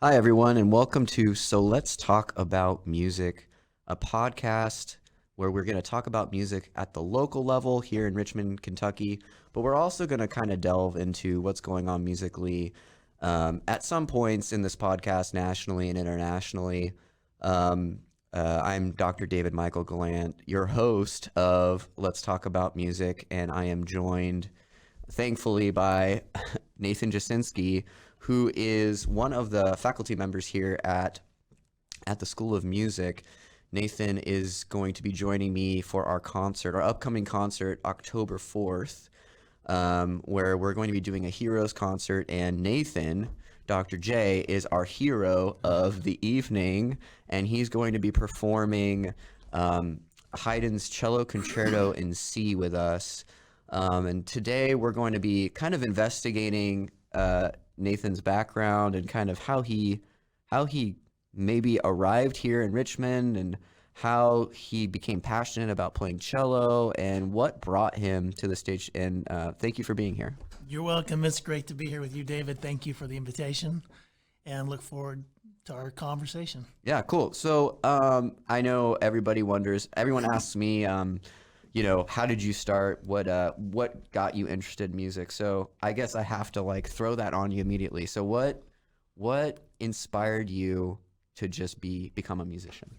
Hi, everyone, and welcome to So Let's Talk About Music, a podcast where we're going to talk about music at the local level here in Richmond, Kentucky, but we're also going to kind of delve into what's going on musically at some points in this podcast, nationally and internationally. I'm Dr. David Michael Galant, your host of Let's Talk About Music, and I am joined, thankfully, by Nathan Jasinski, who is one of the faculty members here at the School of Music. Nathan is going to be joining me for our upcoming concert, October 4th, where we're going to be doing a Heroes concert. And Nathan, Dr. J, is our hero of the evening, and he's going to be performing Haydn's Cello Concerto in C with us. And today we're going to be kind of investigating Nathan's background and kind of how he maybe arrived here in Richmond and how he became passionate about playing cello and what brought him to the stage. And thank you for being here. You're welcome. It's great to be here with you, David. Thank you for the invitation and look forward to our conversation. Yeah, cool. So I know everyone asks me, how did you start? What got you interested in music? So I guess I have to throw that on you immediately. So what inspired you to just become a musician?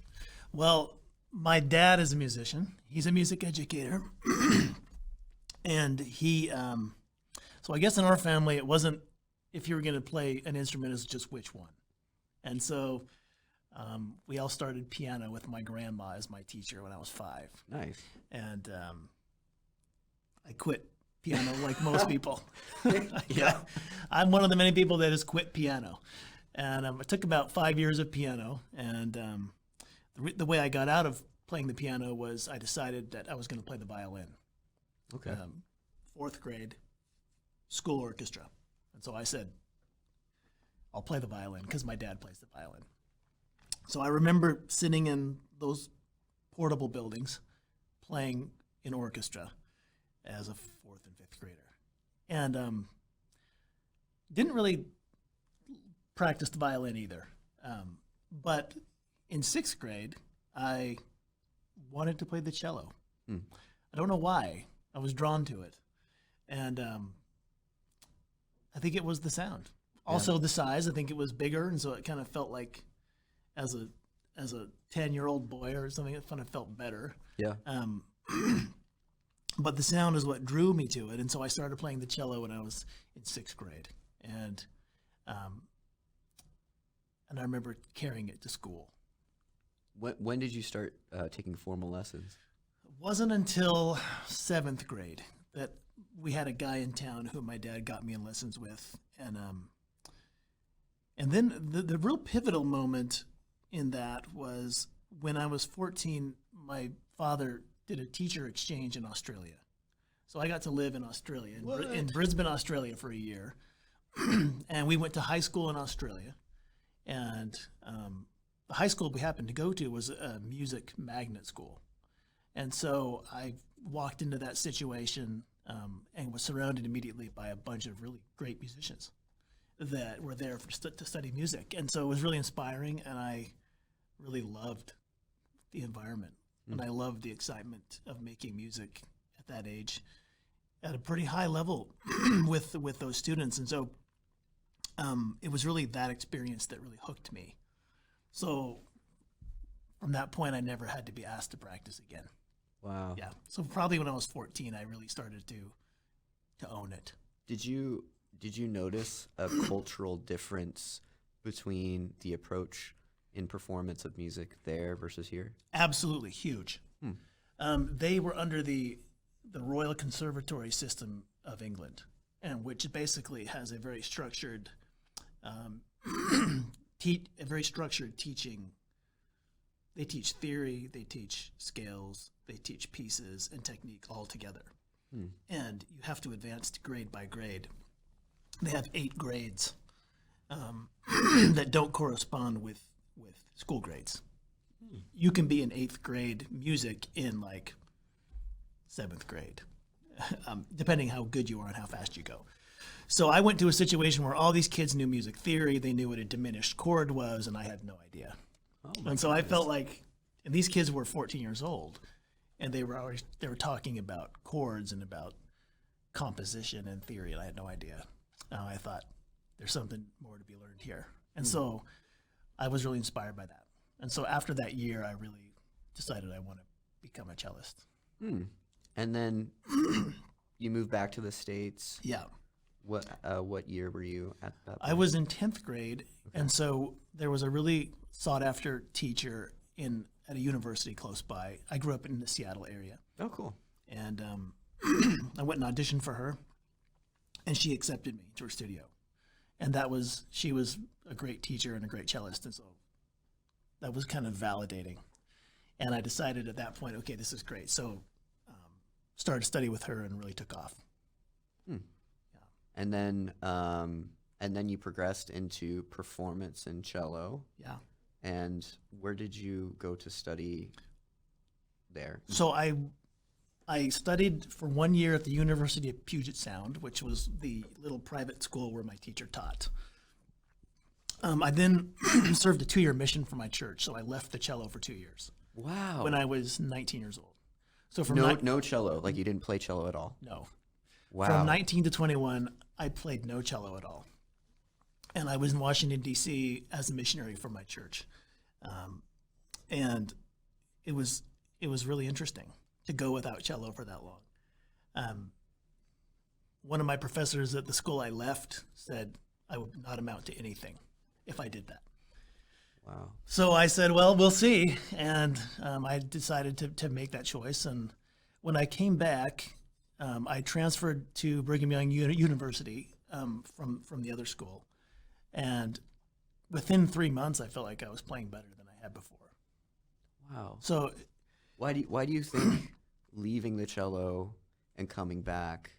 Well, my dad is a musician. He's a music educator. And so I guess in our family, it wasn't if you were going to play an instrument, it's just which one. And so we all started piano with my grandma as my teacher when I was 5. Nice. And I quit piano like most people. Yeah. I'm one of the many people that has quit piano. And it took about 5 years of piano. And the way I got out of playing the piano was I decided that I was going to play the violin. Okay. 4th grade, school orchestra. And so I said, I'll play the violin because my dad plays the violin. So I remember sitting in those portable buildings playing in orchestra as a 4th and 5th grader. And didn't really practice the violin either. But in 6th grade, I wanted to play the cello. I don't know why. I was drawn to it. And I think it was the sound. Also the size. I think it was bigger, and so it kind of felt like as a 10-year-old boy or something, it kind of felt better. Yeah. But the sound is what drew me to it, and so I started playing the cello when I was in 6th grade, and I remember carrying it to school. When did you start taking formal lessons? It wasn't until 7th grade that we had a guy in town who my dad got me in lessons with, and then the real pivotal moment in that was when I was 14. My father did a teacher exchange in Australia, so I got to live in Australia, in Brisbane, Australia, for a year, and we went to high school in Australia, and the high school we happened to go to was a music magnet school, and so I walked into that situation and was surrounded immediately by a bunch of really great musicians that were there to study music. And so it was really inspiring, and I really loved the environment. And I loved the excitement of making music at that age at a pretty high level with those students. And so it was really that experience that really hooked me. So from that point, I never had to be asked to practice again. Wow. Yeah. So probably when I was 14, I really started to own it. Did you notice a cultural difference between the approach in performance of music there versus here? Absolutely huge. They were under the Royal Conservatory system of England, and which basically has a very structured, teaching. They teach theory, they teach scales, they teach pieces and technique all together. And you have to advance grade by grade. They have 8 grades that don't correspond with school grades. You can be in 8th grade music in 7th grade, depending how good you are and how fast you go. So I went to a situation where all these kids knew music theory. They knew what a diminished chord was, and I had no idea. And so I felt like, and these kids were 14 years old, and they were talking about chords and about composition and theory, and I had no idea. I thought there's something more to be learned here, and so I was really inspired by that. And so after that year, I really decided I want to become a cellist. And then you moved back to the States. Yeah. What year were you at that point? I was in 10th grade, and so there was a really sought-after teacher at a university close by. I grew up in the Seattle area. Oh, cool. And I went and auditioned for her, and she accepted me to her studio. And she was a great teacher and a great cellist, and so that was kind of validating. And I decided at that point, okay, this is great. So started to study with her and really took off. And then you progressed into performance and cello. Yeah. And where did you go to study there? So I studied for 1 year at the University of Puget Sound, which was the little private school where my teacher taught. I then served a 2-year mission for my church, so I left the cello for 2 years. Wow. When I was 19 years old. So from no cello, like you didn't play cello at all? No. Wow. From 19 to 21, I played no cello at all. And I was in Washington, D.C. as a missionary for my church. And it was really interesting to go without cello for that long. One of my professors at the school I left said I would not amount to anything if I did that. Wow. So I said, well, we'll see. And I decided to make that choice. And when I came back, I transferred to Brigham Young University from the other school. And within 3 months, I felt like I was playing better than I had before. Wow. So why do you think leaving the cello and coming back,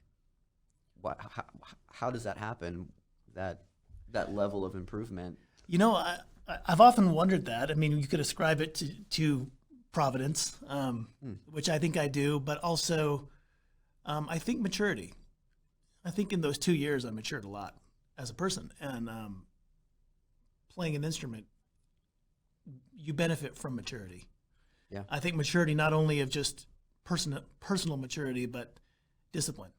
how does that happen, that level of improvement? You know, I've often wondered that. I mean, you could ascribe it to providence, which I think I do, but also I think maturity. I think in those 2 years I matured a lot as a person, and playing an instrument, you benefit from maturity. Yeah. I think maturity not only of just personal maturity, but discipline,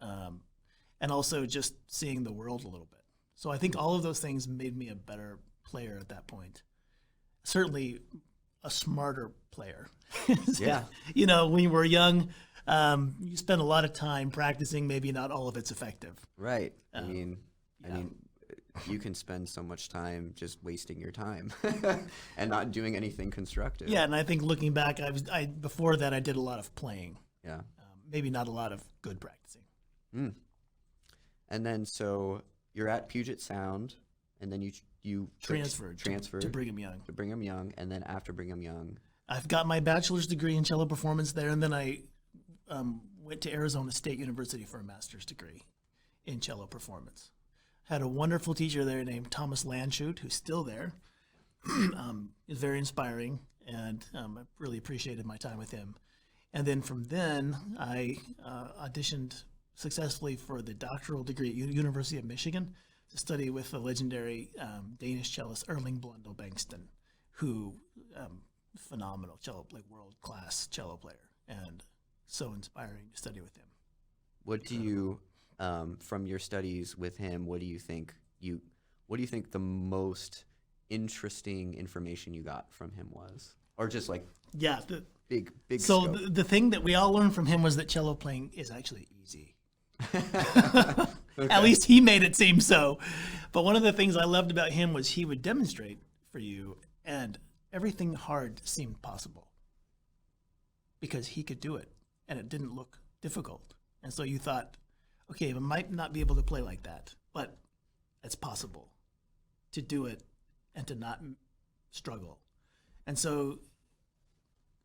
and also just seeing the world a little bit. So I think all of those things made me a better player at that point. Certainly a smarter player. Yeah. You know, when you were young, you spend a lot of time practicing, maybe not all of it's effective. Right. I mean, you can spend so much time just wasting your time and not doing anything constructive. Yeah, and I think looking back, before that I did a lot of playing. Yeah. Maybe not a lot of good practicing. And then so you're at Puget Sound, and then you transferred to Brigham Young. To Brigham Young, and then after Brigham Young, I've got my bachelor's degree in cello performance there, and then I went to Arizona State University for a master's degree in cello performance. Had a wonderful teacher there named Thomas Landshut, who's still there. Is very inspiring, and I really appreciated my time with him. And then from then, I auditioned successfully for the doctoral degree at University of Michigan to study with the legendary Danish cellist Erling Blundell Bengtsson, who phenomenal cello, like world-class cello player, and so inspiring to study with him. What do you, from your studies with him, what do you think the most interesting information you got from him was? Or just like big so scope? The thing that we all learned from him was that cello playing is actually easy. Okay. At least he made it seem so. But one of the things I loved about him was he would demonstrate for you, and everything hard seemed possible because he could do it, and it didn't look difficult. And so you thought, okay, I might not be able to play like that, but it's possible to do it and to not struggle. And so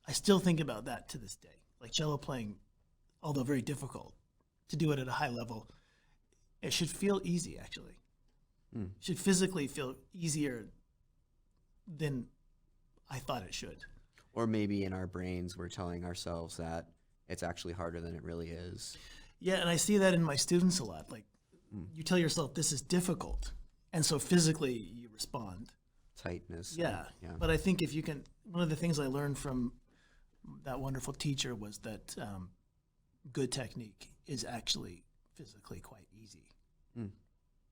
I still think about that to this day. Like cello playing, although very difficult, to do it at a high level, it should feel easy, actually. It should physically feel easier than I thought it should. Or maybe in our brains we're telling ourselves that it's actually harder than it really is. Yeah, and I see that in my students a lot. Like you tell yourself this is difficult, and so physically you respond. Tightness. Yeah. Yeah. But I think if you can, one of the things I learned from that wonderful teacher was that good technique is actually physically quite easy. Mm.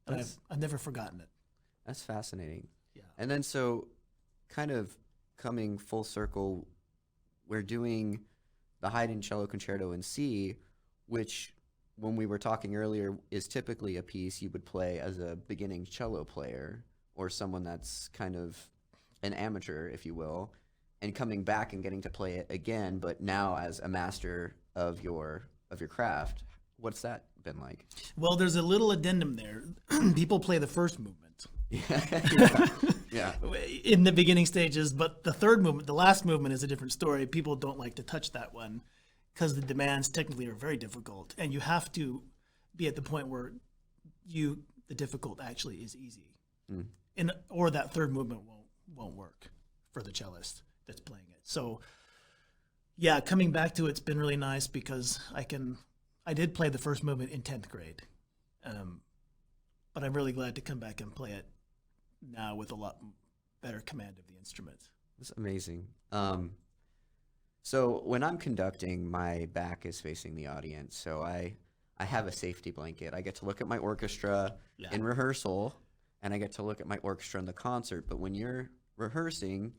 And I've never forgotten it. That's fascinating. Yeah. And then so kind of coming full circle, we're doing the Haydn Cello Concerto in C, which when we were talking earlier is typically a piece you would play as a beginning cello player or someone that's kind of an amateur, if you will, and coming back and getting to play it again, but now as a master of your craft. What's that been like? Well, there's a little addendum there. People play the first movement. Yeah. In the beginning stages, but the third movement, the last movement, is a different story. People don't like to touch that one because the demands technically are very difficult, and you have to be at the point where the difficult actually is easy, or that third movement won't work for the cellist that's playing it. So, yeah, coming back to it's been really nice because I did play the first movement in 10th grade, but I'm really glad to come back and play it now with a lot better command of the instrument. That's amazing. So when I'm conducting, my back is facing the audience, so I have a safety blanket. I get to look at my orchestra in rehearsal, and I get to look at my orchestra in the concert. But when you're rehearsing,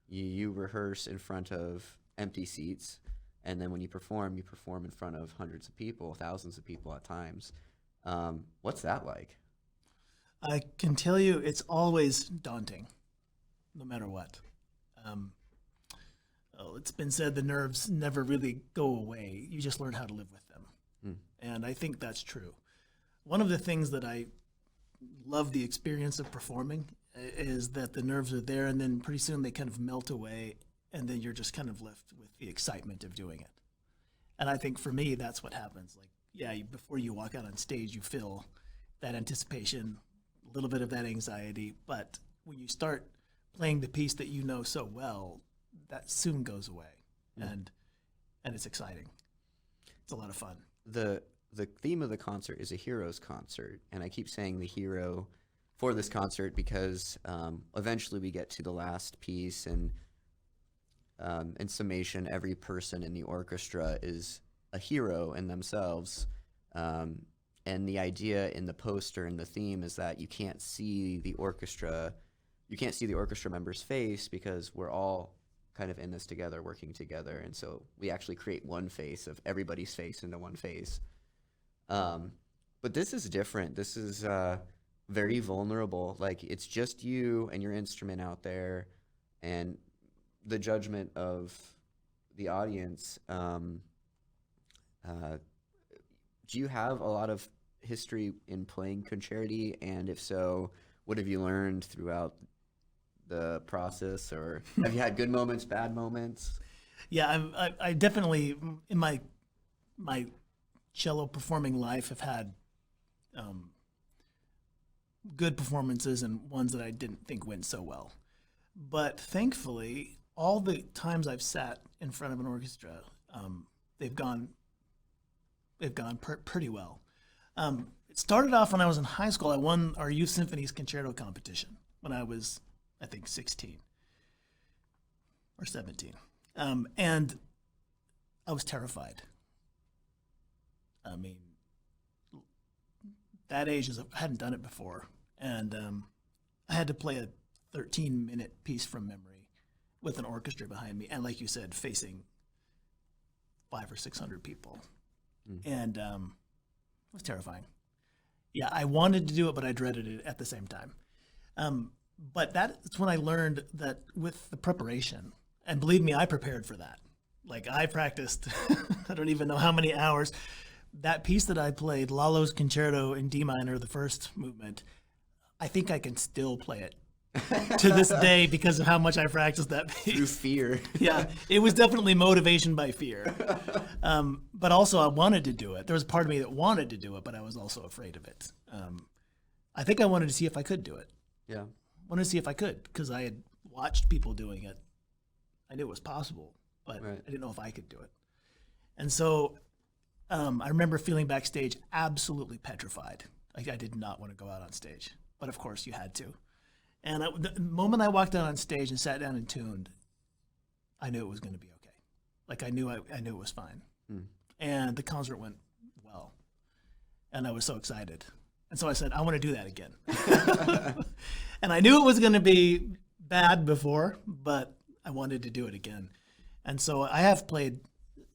you rehearse in front of empty seats, and then when you perform in front of hundreds of people, thousands of people at times. What's that like? I can tell you it's always daunting, no matter what. It's been said the nerves never really go away. You just learn how to live with them. And I think that's true. One of the things that I love the experience of performing is that the nerves are there, and then pretty soon they kind of melt away, and then you're just kind of left with the excitement of doing it. And I think for me, that's what happens. Like, before you walk out on stage, you feel that anticipation, a little bit of that anxiety, but when you start playing the piece that you know so well, that soon goes away, and it's exciting. It's a lot of fun. The theme of the concert is a hero's concert, and I keep saying the hero for this concert because eventually we get to the last piece, and in summation, every person in the orchestra is a hero in themselves. And the idea in the poster and the theme is that you can't see the orchestra member's face because we're all kind of in this together, working together. And so we actually create one face of everybody's face into one face. But this is different. This is very vulnerable. Like, it's just you and your instrument out there, and the judgment of the audience. Do you have a lot of history in playing concerti? And if so, what have you learned throughout the process? Or have you had good moments, bad moments? Yeah, I definitely, in my cello performing life, have had good performances and ones that I didn't think went so well. But thankfully, all the times I've sat in front of an orchestra, they've gone pretty well. It started off when I was in high school. I won our youth symphony's concerto competition when I was, I think, 16 or 17. And I was terrified. I mean, that age, I hadn't done it before. And I had to play a 13-minute piece from memory with an orchestra behind me. And like you said, facing 500 or 600 people. And it was terrifying. Yeah, I wanted to do it, but I dreaded it at the same time. But that's when I learned that with the preparation, and believe me, I prepared for that. Like, I practiced, I don't even know how many hours. That piece that I played, Lalo's Concerto in D minor, the first movement, I think I can still play it to this day because of how much I practiced that piece. Through fear. Yeah, it was definitely motivation by fear. But also I wanted to do it. There was a part of me that wanted to do it, but I was also afraid of it. I think I wanted to see if I could do it. Yeah. Wanted to see if I could because I had watched people doing it. I knew it was possible, but Right. I didn't know if I could do it. And so I remember feeling backstage absolutely petrified. Like I did not want to go out on stage, but of course you had to. And the moment I walked out on stage and sat down and tuned, I knew it was going to be okay. Like I knew it was fine. And the concert went well. And I was so excited. And so I said, I want to do that again. And I knew it was going to be bad before, but I wanted to do it again. And so I have played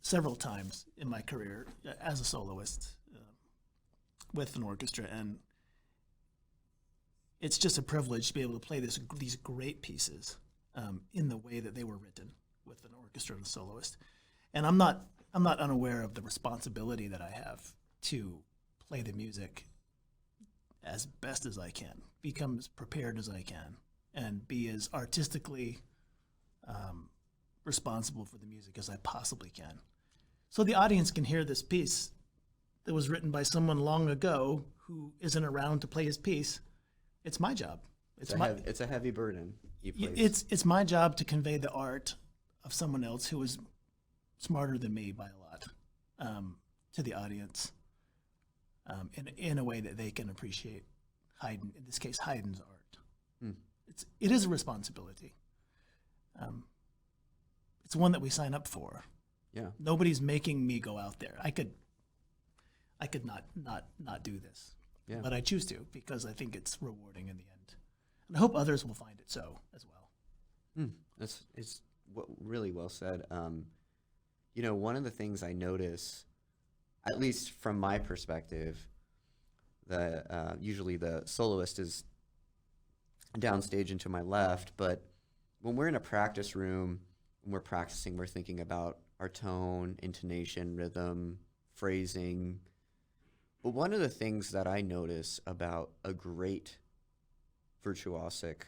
several times in my career as a soloist with an orchestra, and it's just a privilege to be able to play these great pieces in the way that they were written with an orchestra and a soloist. And I'm not unaware of the responsibility that I have to play the music as best as I can, become as prepared as I can, and be as artistically responsible for the music as I possibly can. So the audience can hear this piece that was written by someone long ago who isn't around to play his piece. It's my job. It's a heavy burden you place. It's my job to convey the art of someone else who is smarter than me by a lot to the audience in a way that they can appreciate Haydn, in this case, Haydn's art. It is a responsibility. It's one that we sign up for. Yeah. Nobody's making me go out there. I could not do this. Yeah. But I choose to because I think it's rewarding in the end. And I hope others will find it so as well. It's really well said. One of the things I notice, at least from my perspective, usually the soloist is downstage and to my left, but when we're in a practice room, when we're practicing, we're thinking about our tone, intonation, rhythm, phrasing. But one of the things that I notice about a great virtuosic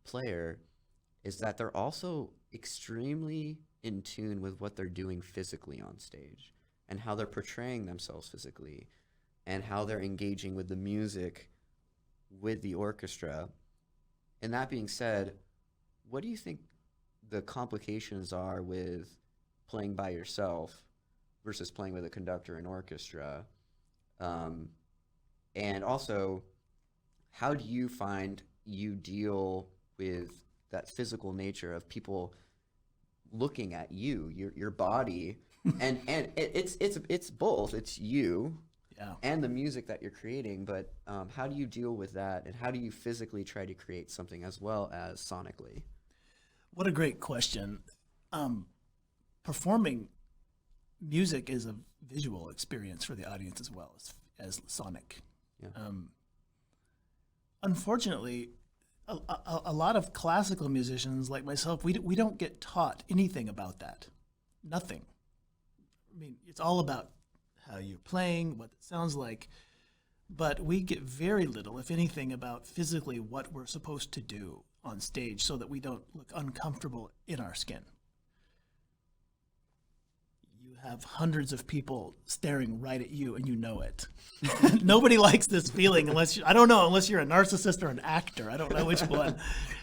player is that they're also extremely in tune with what they're doing physically on stage and how they're portraying themselves physically and how they're engaging with the music, with the orchestra. And that being said, what do you think the complications are with playing by yourself versus playing with a conductor and orchestra? And also, how do you find you deal with that physical nature of people looking at you, your body, and it's both. It's you and the music that you're creating, but how do you deal with that, and how do you physically try to create something as well as sonically? What a great question. Performing music is a visual experience for the audience as well as sonic. Yeah. Unfortunately, a lot of classical musicians like myself, we don't get taught anything about that. Nothing. I mean, it's all about how you're playing, what it sounds like, but we get very little, if anything, about physically what we're supposed to do on stage so that we don't look uncomfortable in our skin. You have hundreds of people staring right at you and you know it. Nobody likes this feeling unless you're a narcissist or an actor. I don't know which one.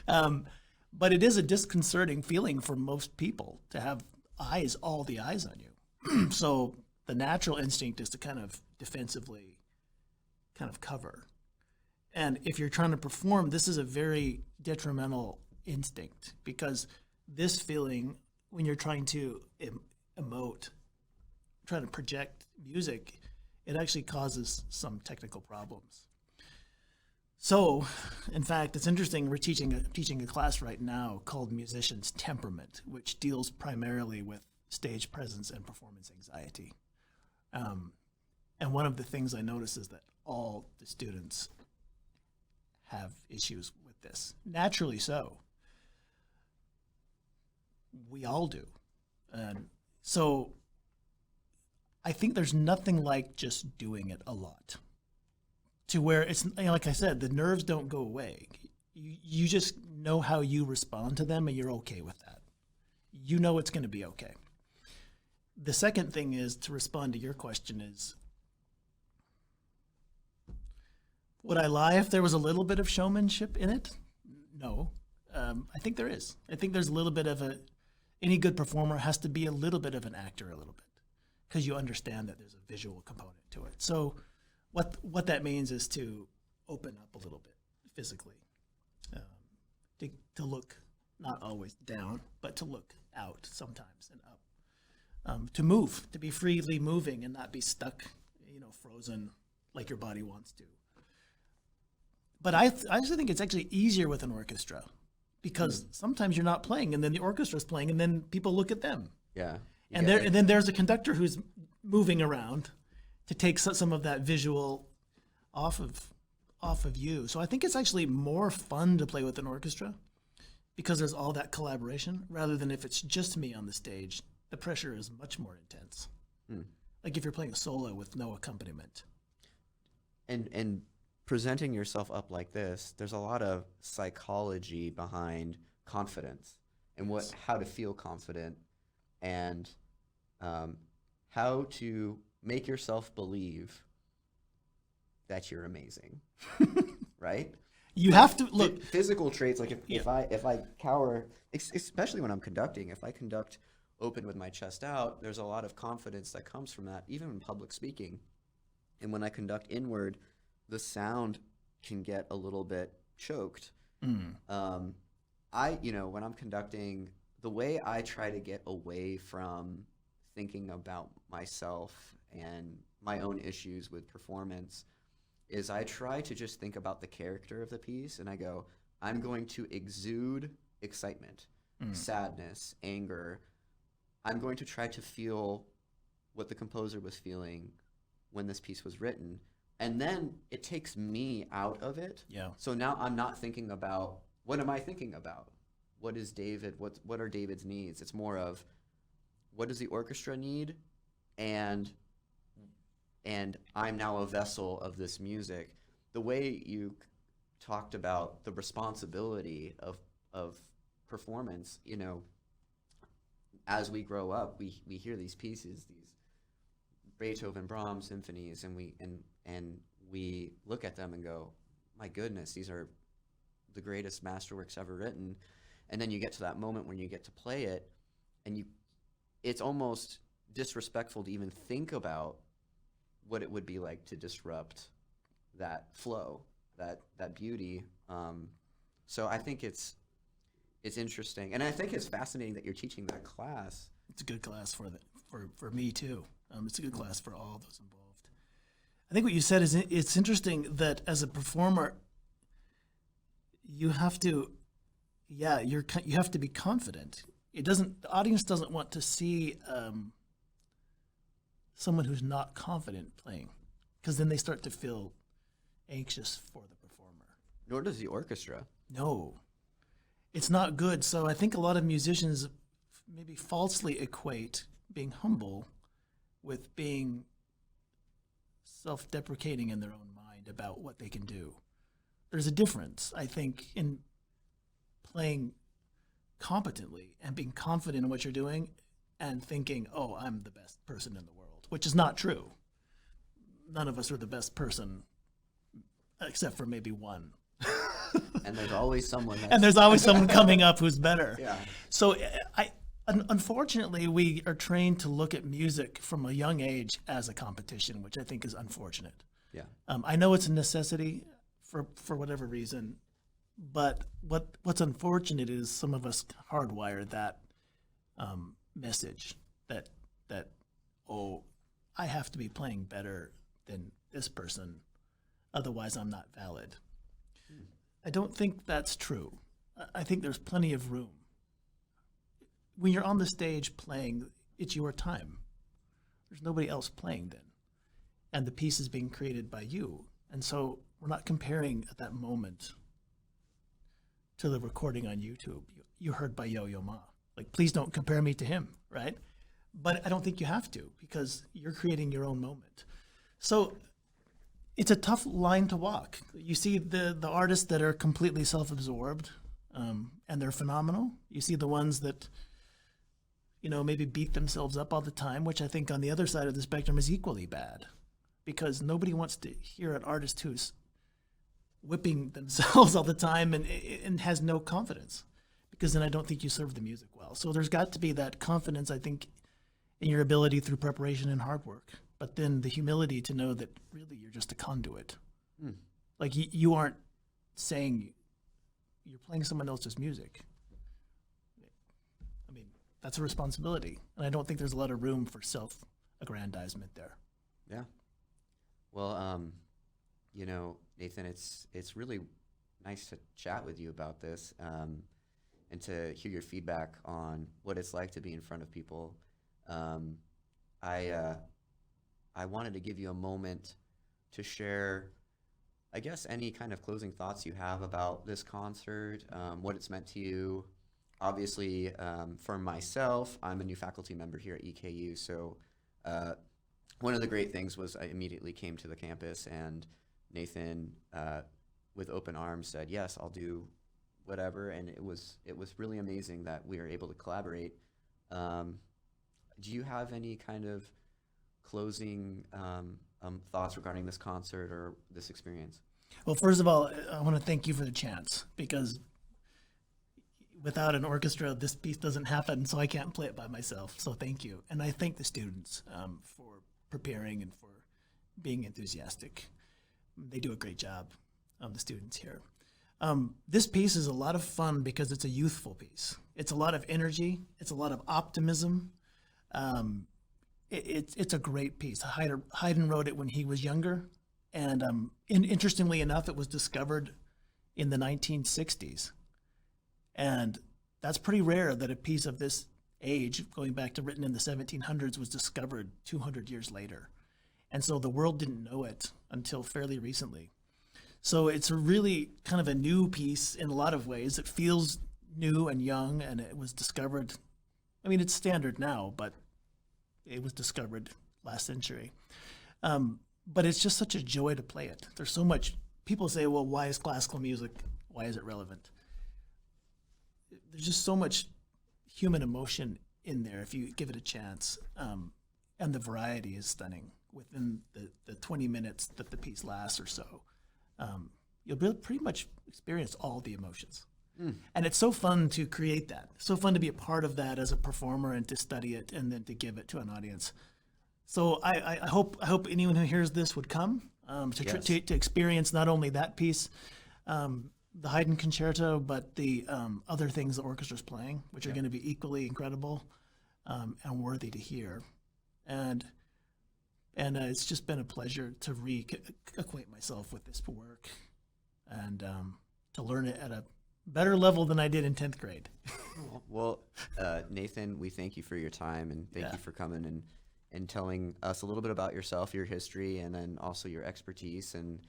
But it is a disconcerting feeling for most people to have all the eyes on you. So the natural instinct is to kind of defensively kind of cover. And if you're trying to perform, this is a very detrimental instinct, because this feeling, when you're trying to emote, trying to project music, it actually causes some technical problems. So, in fact, it's interesting, we're teaching a class right now called Musician's Temperament, which deals primarily with stage presence and performance anxiety. And one of the things I notice is that all the students have issues with this. Naturally so. We all do. And so I think there's nothing like just doing it a lot to where it's, like I said, the nerves don't go away. You just know how you respond to them and you're okay with that. You know it's going to be okay. The second thing is, to respond to your question, is, would I lie if there was a little bit of showmanship in it? No. I think there is. I think there's a little bit of any good performer has to be a little bit of an actor a little bit, because you understand that there's a visual component to it. So what that means is to open up a little bit physically, um, to look not always down, but to look out sometimes and up, to move, to be freely moving and not be stuck, frozen like your body wants to. But I actually think it's actually easier with an orchestra, because sometimes you're not playing and then the orchestra's playing and then people look at them. Yeah. And then there's a conductor who's moving around to take some of that visual off of you. So I think it's actually more fun to play with an orchestra because there's all that collaboration, rather than if it's just me on the stage, the pressure is much more intense. Like if you're playing a solo with no accompaniment. And presenting yourself up like this, there's a lot of psychology behind confidence and how to feel confident, and how to make yourself believe that you're amazing, right? You have to look. Physical traits, like if I cower, especially when I'm conducting, if I conduct open with my chest out, there's a lot of confidence that comes from that, even in public speaking. And when I conduct inward, the sound can get a little bit choked. When I'm conducting, the way I try to get away from thinking about myself and my own issues with performance is I try to just think about the character of the piece, and I go, I'm going to exude excitement, sadness, anger. I'm going to try to feel what the composer was feeling when this piece was written. And then it takes me out of it. Yeah. So now I'm not thinking about, what am I thinking about? What is David? What are David's needs? It's more of, what does the orchestra need? And I'm now a vessel of this music. The way you talked about the responsibility of performance, as we grow up, we hear these pieces, these Beethoven, Brahms symphonies, and we look at them and go, my goodness, these are the greatest masterworks ever written. And then you get to that moment when you get to play it, and it's almost disrespectful to even think about what it would be like to disrupt that flow, that beauty. So I think it's interesting, and I think it's fascinating that you're teaching that class. It's a good class for me too. It's a good class for all those involved. I think what you said is it's interesting that as a performer, you have to, you have to be confident. The audience doesn't want to see someone who's not confident playing, because then they start to feel anxious for the performer. Nor does the orchestra. No, it's not good. So I think a lot of musicians maybe falsely equate being humble with being self-deprecating in their own mind about what they can do. There's a difference, I think, in playing competently and being confident in what you're doing and thinking, oh, I'm the best person in the world, which is not true. None of us are the best person, except for maybe one. And there's always someone coming up who's better. Yeah. So unfortunately, we are trained to look at music from a young age as a competition, which I think is unfortunate. Yeah. I know it's a necessity for whatever reason, but what's unfortunate is some of us hardwire that message that I have to be playing better than this person, otherwise I'm not valid. I don't think that's true. I think there's plenty of room. When you're on the stage playing, it's your time. There's nobody else playing then. And the piece is being created by you. And so we're not comparing at that moment to the recording on YouTube you heard by Yo-Yo Ma. Like, please don't compare me to him, right? But I don't think you have to, because you're creating your own moment. So it's a tough line to walk. You see the artists that are completely self-absorbed, and they're phenomenal. You see the ones that, maybe beat themselves up all the time, which I think on the other side of the spectrum is equally bad, because nobody wants to hear an artist who's whipping themselves all the time and has no confidence, because then I don't think you serve the music well. So there's got to be that confidence, I think, in your ability through preparation and hard work. but then the humility to know that really you're just a conduit. Hmm. Like you aren't saying, you're playing someone else's music. I mean, that's a responsibility. And I don't think there's a lot of room for self-aggrandizement there. Yeah. Well, you know, Nathan, it's really nice to chat with you about this, and to hear your feedback on what it's like to be in front of people. I wanted to give you a moment to share, I guess, any kind of closing thoughts you have about this concert, what it's meant to you. Obviously, for myself, I'm a new faculty member here at EKU, so one of the great things was I immediately came to the campus, and Nathan, with open arms, said, yes, I'll do whatever, and it was really amazing that we were able to collaborate. Do you have any kind of closing thoughts regarding this concert or this experience? Well, first of all, I want to thank you for the chance, because without an orchestra, this piece doesn't happen, so I can't play it by myself. So thank you. And I thank the students for preparing and for being enthusiastic. They do a great job, the students here. This piece is a lot of fun because it's a youthful piece. It's a lot of energy. It's a lot of optimism. It's a great piece. Haydn wrote it when he was younger. And interestingly enough, it was discovered in the 1960s. And that's pretty rare that a piece of this age, going back to written in the 1700s, was discovered 200 years later. And so the world didn't know it until fairly recently. So it's a really kind of a new piece in a lot of ways. It feels new and young, and it was discovered, I mean, it's standard now, but it was discovered last century. But it's just such a joy to play it. There's so much, people say, well, why is classical music, why is it relevant? There's just so much human emotion in there if you give it a chance. And the variety is stunning. Within the 20 minutes that the piece lasts or so, you'll pretty much experience all the emotions. And it's so fun to create that. So fun to be a part of that as a performer and to study it and then to give it to an audience. So I hope anyone who hears this would come to experience not only that piece, the Haydn Concerto, but the other things the orchestra's playing, which are going to be equally incredible and worthy to hear. And it's just been a pleasure to reacquaint myself with this work and to learn it at a better level than I did in 10th grade. Well, Nathan, we thank you for your time, and thank you for coming and telling us a little bit about yourself, your history, and then also your expertise. And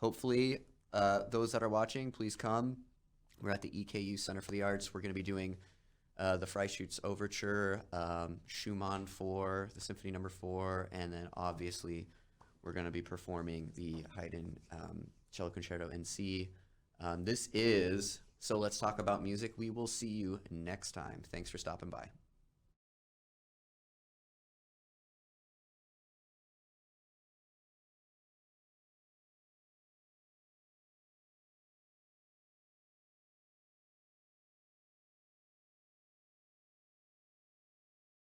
hopefully those that are watching, please come. We're at the EKU Center for the Arts. We're going to be doing the Freischütz Overture, Schumann 4, the Symphony No. 4, and then obviously we're going to be performing the Haydn Cello Concerto in C. This is So Let's Talk About Music. We will see you next time. Thanks for stopping by.